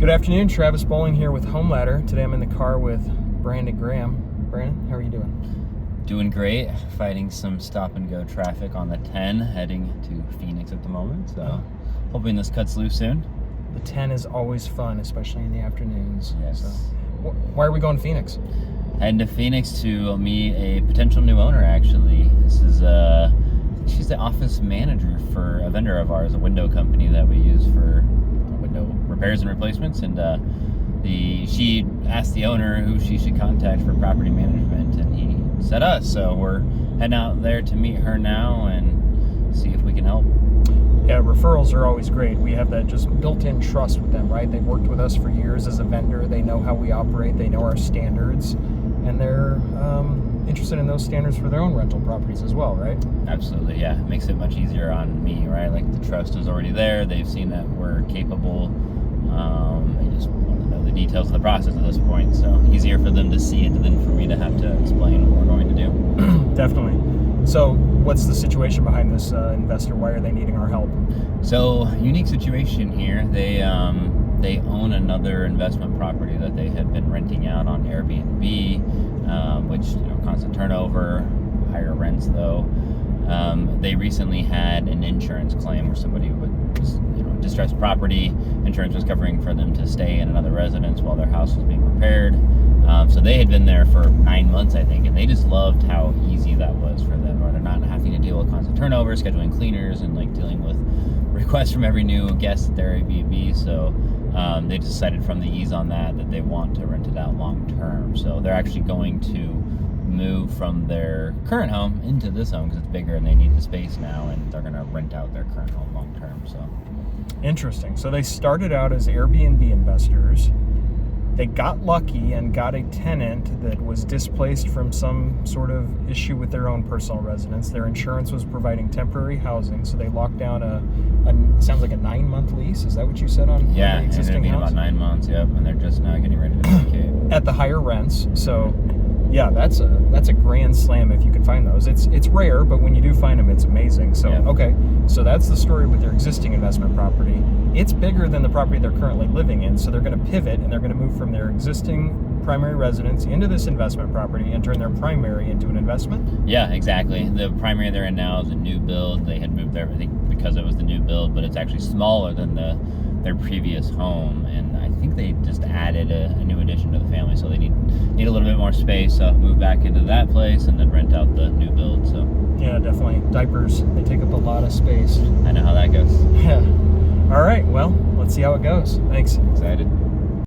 Good afternoon, Travis Bowling here with Home Ladder. Today I'm in the car with Brandon Graham. Brandon, how are you doing? Doing great. Fighting some stop and go traffic on the 10 heading to Phoenix at the moment. So hoping this cuts loose soon. The 10 is always fun, especially in the afternoons. Yes. So, why are we going to Phoenix? Heading to Phoenix to meet a potential new owner, actually. This is, I think she's the office manager for a vendor of ours, a window company that we use for window repairs and replacements. And she asked the owner who she should contact for property management, and he said us. So we're heading out there to meet her now and see if we can help. Yeah, referrals are always great. We have that just built-in trust with them, right? They've worked with us for years as a vendor. They know how we operate. They know our standards, and they're interested in those standards for their own rental properties as well, right? Absolutely, yeah. It makes it much easier on me, right? Like, the trust is already there. They've seen that we're capable. They just want to know the details of the process at this point. So easier for them to see it than for me to have to explain what we're going to do. Definitely. So what's the situation behind this investor? Why are they needing our help? So, unique situation here. They own another investment property that they had been renting out on Airbnb, which, constant turnover, higher rents though. They recently had an insurance claim where somebody was, distressed property. Insurance was covering for them to stay in another residence while their house was being repaired. So they had been there for 9 months, I think, and they just loved how easy that was for them, or they're not having to deal with constant turnover, scheduling cleaners, and dealing with requests from every new guest at their Airbnb. So they decided from the ease on that they want to rent it out long term. So they're actually going to move from their current home into this home because it's bigger and they need the space now, and they're going to rent out their current home long term. So interesting. So they started out as Airbnb investors. They got lucky and got a tenant that was displaced from some sort of issue with their own personal residence. Their insurance was providing temporary housing, so they locked down sounds like a 9-month lease. Is that what you said on yeah, the existing ended up being house? about 9 months, yep, and they're just now getting ready to vacate. At the higher rents. So yeah, that's a grand slam if you can find those. It's rare, but when you do find them, it's amazing. So yeah. Okay, so that's the story with their existing investment property. It's bigger than the property they're currently living in, so they're going to pivot and they're going to move from their existing primary residence into this investment property and turn their primary into an investment. Yeah, exactly. The primary they're in now is a new build. They had moved there, I think, because it was the new build, but it's actually smaller than their previous home, and I think they just added a new addition to the family, so they need a little bit more space. So move back into that place and then rent out the new build. So yeah, definitely. Diapers, they take up a lot of space. I know how that goes. Yeah. All right, well, let's see how it goes. Thanks. Excited.